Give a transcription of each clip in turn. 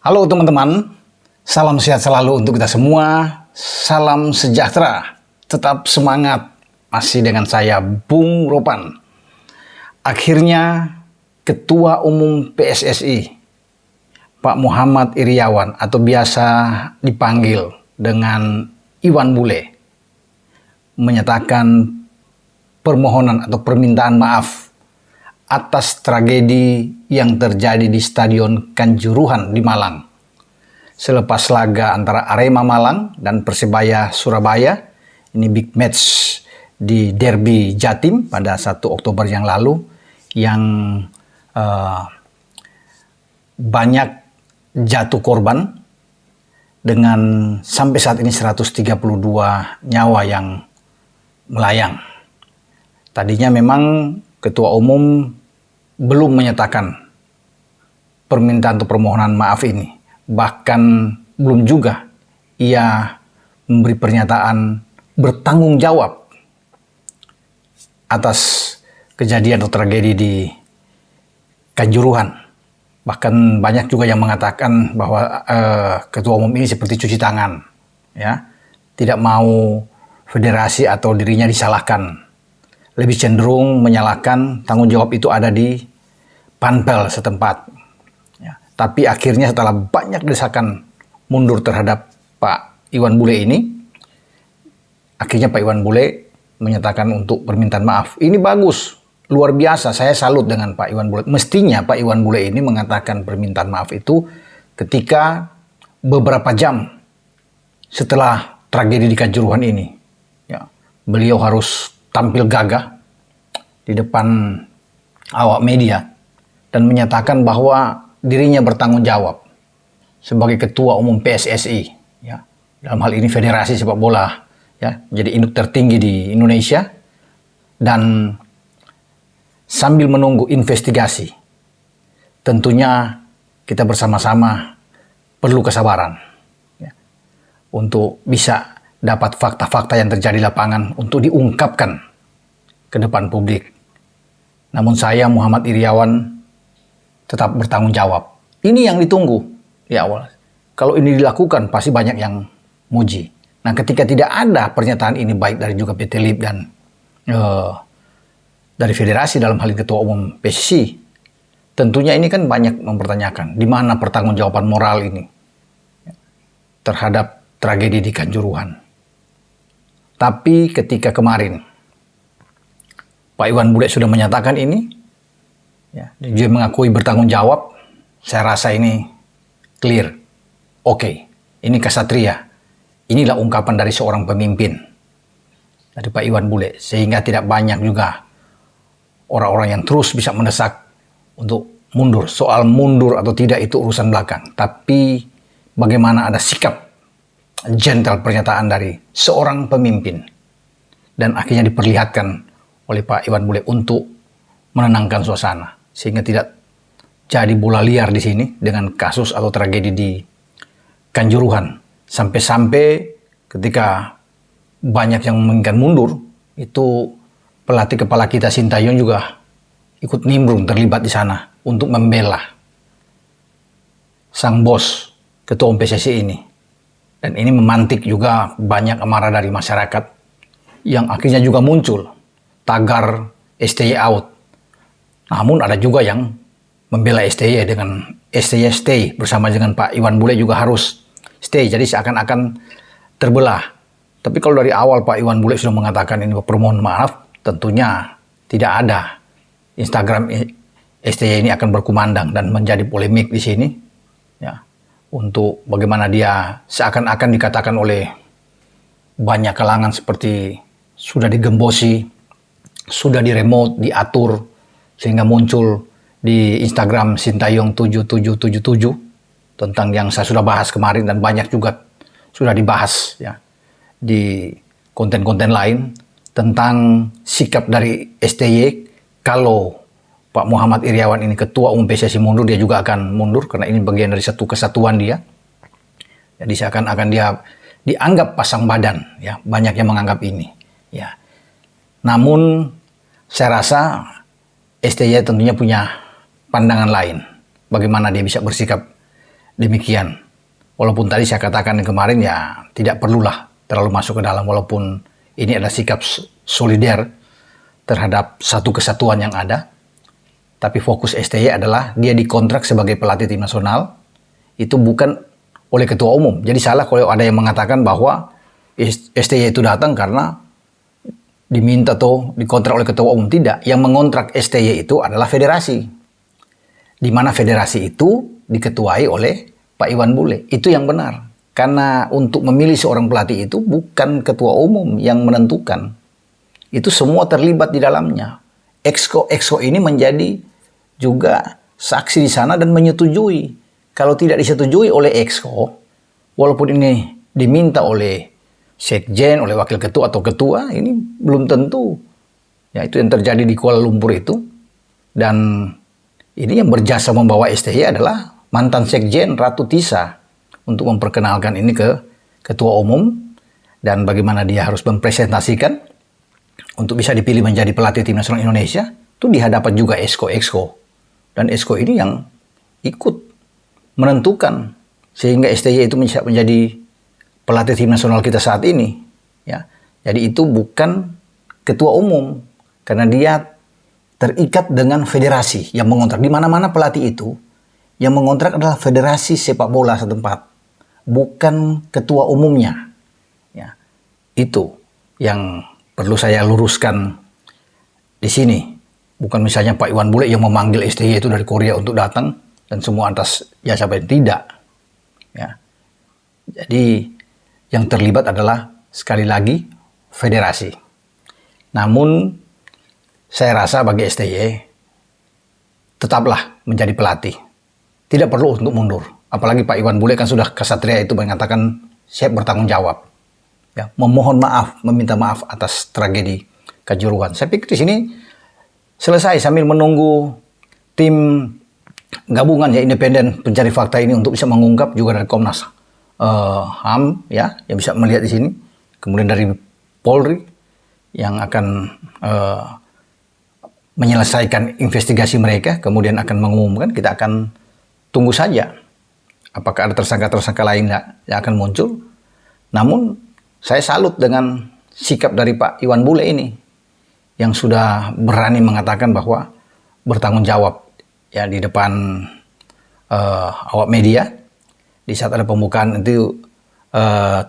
Halo teman-teman, salam sehat selalu untuk kita semua, salam sejahtera, tetap semangat, masih dengan saya Bung Ropan. Akhirnya Ketua Umum PSSI, Pak Muhammad Iryawan atau biasa dipanggil dengan Iwan Bule, menyatakan permohonan atau permintaan maaf atas tragedi yang terjadi di Stadion Kanjuruhan di Malang. Selepas laga antara Arema Malang dan Persebaya Surabaya, ini big match di Derby Jatim pada 1 Oktober yang lalu, yang banyak jatuh korban dengan sampai saat ini 132 nyawa yang melayang. Tadinya memang Ketua Umum belum menyatakan permintaan atau permohonan maaf ini. Bahkan belum juga ia memberi pernyataan bertanggung jawab atas kejadian atau tragedi di Kanjuruhan. Bahkan banyak juga yang mengatakan bahwa Ketua Umum ini seperti cuci tangan, ya, tidak mau federasi atau dirinya disalahkan. Lebih cenderung menyalahkan tanggung jawab itu ada di panpel setempat. Ya, tapi akhirnya setelah banyak desakan mundur terhadap Pak Iwan Bule ini, akhirnya Pak Iwan Bule menyatakan untuk permintaan maaf. Ini bagus, luar biasa, saya salut dengan Pak Iwan Bule. Mestinya Pak Iwan Bule ini mengatakan permintaan maaf itu ketika beberapa jam setelah tragedi di Kanjuruhan ini. Ya, beliau harus tampil gagah di depan awak media dan menyatakan bahwa dirinya bertanggung jawab sebagai Ketua Umum PSSI, ya, dalam hal ini Federasi Sepak Bola, ya, menjadi induk tertinggi di Indonesia, dan sambil menunggu investigasi, tentunya kita bersama-sama perlu kesabaran, ya, untuk bisa dapat fakta-fakta yang terjadi di lapangan untuk diungkapkan ke depan publik. Namun saya Muhammad Iryawan tetap bertanggung jawab. Ini yang ditunggu di awal. Kalau ini dilakukan pasti banyak yang muji. Nah, ketika tidak ada pernyataan ini baik dari juga PT LIB dan dari federasi dalam hal ini Ketua Umum PSSI, tentunya ini kan banyak mempertanyakan di mana pertanggungjawaban moral ini terhadap tragedi di Kanjuruhan. Tapi ketika kemarin Pak Iwan Bule sudah menyatakan ini, ya, dia mengakui bertanggung jawab, saya rasa ini clear. Oke, ini kesatria. Inilah ungkapan dari seorang pemimpin, dari Pak Iwan Bule, sehingga tidak banyak juga orang-orang yang terus bisa mendesak untuk mundur. Soal mundur atau tidak itu urusan belakang. Tapi bagaimana ada sikap gentle pernyataan dari seorang pemimpin, dan akhirnya diperlihatkan oleh Pak Iwan Bule untuk menenangkan suasana, sehingga tidak jadi bola liar di sini dengan kasus atau tragedi di Kanjuruhan. Sampai-sampai ketika banyak yang menginginkan mundur, itu pelatih kepala kita Sintayong juga ikut nimbrung terlibat di sana untuk membela sang bos Ketua Umum PSSI ini. Dan ini memantik juga banyak amarah dari masyarakat yang akhirnya juga muncul tagar STY out. Namun ada juga yang membela STY dengan STY stay, bersama dengan Pak Iwan Bule juga harus stay. Jadi seakan-akan terbelah. Tapi kalau dari awal Pak Iwan Bule sudah mengatakan ini permohonan maaf, tentunya tidak ada Instagram STY ini akan berkumandang dan menjadi polemik di sini. Ya, untuk bagaimana dia seakan-akan dikatakan oleh banyak kalangan seperti sudah digembosi, sudah diremote, diatur, sehingga muncul di Instagram Sintayong 7777 tentang yang saya sudah bahas kemarin, dan banyak juga sudah dibahas, ya, di konten-konten lain tentang sikap dari STY. Kalau Pak Muhammad Iryawan ini Ketua Umum PSSI mundur, dia juga akan mundur karena ini bagian dari satu kesatuan dia. Jadi seakan-akan dia dianggap pasang badan, ya, banyak yang menganggap ini, ya. Namun saya rasa STY tentunya punya pandangan lain, bagaimana dia bisa bersikap demikian. Walaupun tadi saya katakan kemarin ya tidak perlulah terlalu masuk ke dalam, walaupun ini adalah sikap solider terhadap satu kesatuan yang ada. Tapi fokus STY adalah dia dikontrak sebagai pelatih tim nasional, itu bukan oleh ketua umum. Jadi salah kalau ada yang mengatakan bahwa STY itu datang karena diminta atau dikontrak oleh ketua umum. Tidak, yang mengontrak STY itu adalah federasi. Di mana federasi itu diketuai oleh Pak Iwan Bule. Itu yang benar. Karena untuk memilih seorang pelatih itu bukan ketua umum yang menentukan. Itu semua terlibat di dalamnya. Exco ini menjadi juga saksi di sana dan menyetujui. Kalau tidak disetujui oleh Exco, walaupun ini diminta oleh sekjen, oleh wakil ketua atau ketua, ini belum tentu. Ya, itu yang terjadi di Kuala Lumpur itu. Dan ini yang berjasa membawa STY adalah mantan sekjen Ratu Tisa untuk memperkenalkan ini ke ketua umum dan bagaimana dia harus mempresentasikan untuk bisa dipilih menjadi pelatih tim nasional Indonesia. Itu di hadapan juga Exco. Dan Exco ini yang ikut menentukan sehingga STY itu menjadi pelatih tim nasional kita saat ini, ya. Jadi itu bukan ketua umum karena dia terikat dengan federasi yang mengontrak. Di mana-mana pelatih itu yang mengontrak adalah federasi sepak bola setempat, bukan ketua umumnya. Ya. Itu yang perlu saya luruskan di sini. Bukan misalnya Pak Iwan Bule yang memanggil STY itu dari Korea untuk datang dan semua atas jasa tidak. Ya. Jadi yang terlibat adalah sekali lagi federasi. Namun saya rasa bagi STY tetaplah menjadi pelatih. Tidak perlu untuk mundur. Apalagi Pak Iwan Bule kan sudah kesatria itu mengatakan siap bertanggung jawab. Ya, memohon maaf, meminta maaf atas tragedi Kanjuruhan. Saya pikir di sini selesai sambil menunggu tim gabungan ya independen pencari fakta ini untuk bisa mengungkap juga dari Komnas HAM ya yang bisa melihat di sini, kemudian dari Polri yang akan menyelesaikan investigasi mereka, kemudian akan mengumumkan. Kita akan tunggu saja apakah ada tersangka-tersangka lain yang akan muncul. Namun saya salut dengan sikap dari Pak Iwan Bule ini yang sudah berani mengatakan bahwa bertanggung jawab ya di depan awak media. Di saat ada pembukaan itu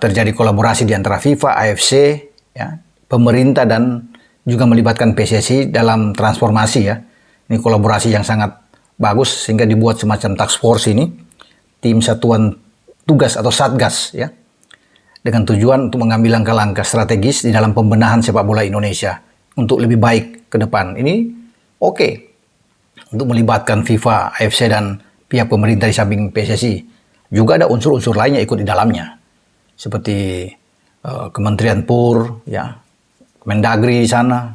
terjadi kolaborasi di antara FIFA, AFC, ya, pemerintah dan juga melibatkan PSSI dalam transformasi ya. Ini kolaborasi yang sangat bagus sehingga dibuat semacam task force ini, tim satuan tugas atau satgas ya, dengan tujuan untuk mengambil langkah-langkah strategis di dalam pembenahan sepak bola Indonesia untuk lebih baik ke depan. Ini oke untuk melibatkan FIFA, AFC dan pihak pemerintah di samping PSSI. Juga ada unsur-unsur lainnya ikut di dalamnya, seperti Kementerian PUR, ya, Mendagri di sana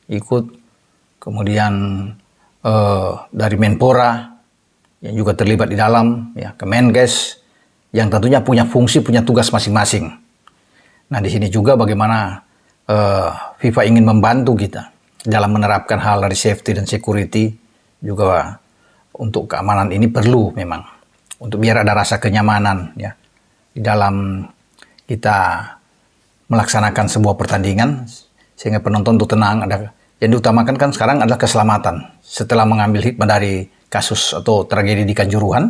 ikut, kemudian dari Menpora yang juga terlibat di dalam, ya, Kemenkes yang tentunya punya fungsi, punya tugas masing-masing. Nah di sini juga bagaimana FIFA ingin membantu kita dalam menerapkan hal dari safety dan security juga untuk keamanan ini perlu memang. Untuk biar ada rasa kenyamanan ya di dalam kita melaksanakan sebuah pertandingan sehingga penonton itu tenang. Ada yang diutamakan kan sekarang adalah keselamatan setelah mengambil hikmah dari kasus atau tragedi di Kanjuruhan,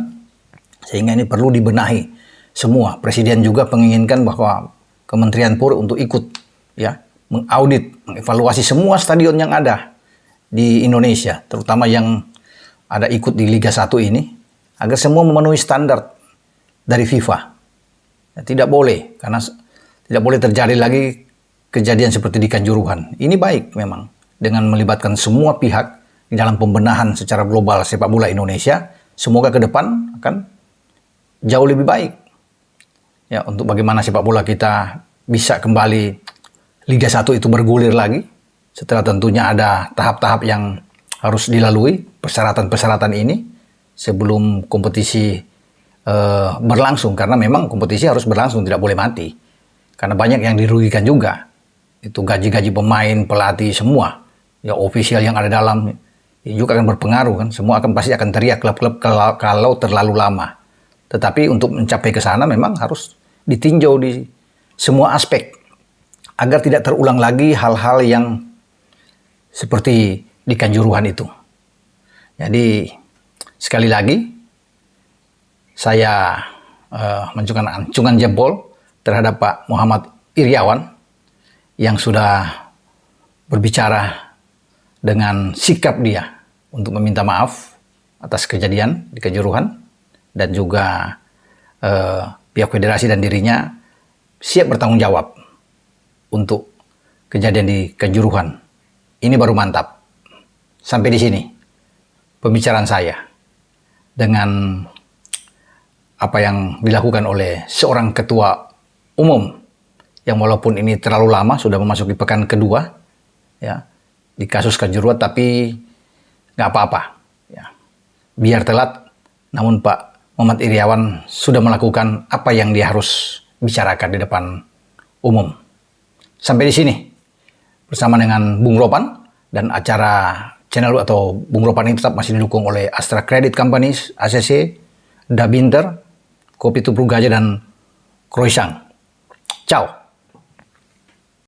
sehingga ini perlu dibenahi semua. Presiden juga menginginkan bahwa Kementerian PUR untuk ikut ya mengaudit, mengevaluasi semua stadion yang ada di Indonesia, terutama yang ada ikut di Liga 1 ini, agar semua memenuhi standar dari FIFA. Ya, tidak boleh, karena tidak boleh terjadi lagi kejadian seperti di Kanjuruhan. Ini baik memang, dengan melibatkan semua pihak di dalam pembenahan secara global sepak bola Indonesia. Semoga ke depan akan jauh lebih baik. Ya, untuk bagaimana sepak bola kita bisa kembali Liga 1 itu bergulir lagi, setelah tentunya ada tahap-tahap yang harus dilalui, persyaratan-persyaratan ini, sebelum kompetisi berlangsung, karena memang kompetisi harus berlangsung, tidak boleh mati, karena banyak yang dirugikan juga, itu gaji-gaji pemain, pelatih, semua ya, ofisial yang ada dalam ini juga akan berpengaruh kan, semua pasti akan teriak klub-klub kalau terlalu lama Tetapi untuk mencapai ke sana memang harus ditinjau di semua aspek agar tidak terulang lagi hal-hal yang seperti di Kanjuruhan itu. Jadi sekali lagi saya menunjukkan acungan jempol terhadap Pak Muhammad Iryawan yang sudah berbicara dengan sikap dia untuk meminta maaf atas kejadian di Kanjuruhan, dan juga pihak federasi dan dirinya siap bertanggung jawab untuk kejadian di Kanjuruhan. Ini baru mantap. Sampai di sini pembicaraan saya dengan apa yang dilakukan oleh seorang ketua umum yang walaupun ini terlalu lama, sudah memasuki pekan kedua ya di kasus Kanjuruhan, tapi nggak apa-apa ya. Biar telat, namun Pak Muhammad Iryawan sudah melakukan apa yang dia harus bicarakan di depan umum. Sampai di sini bersama dengan Bung Ropan, dan acara channel atau Bung Ropan ini tetap masih didukung oleh Astra Credit Companies, ACC, Dabinter, Kopi Tubruk Gajah, dan Croissant. Ciao.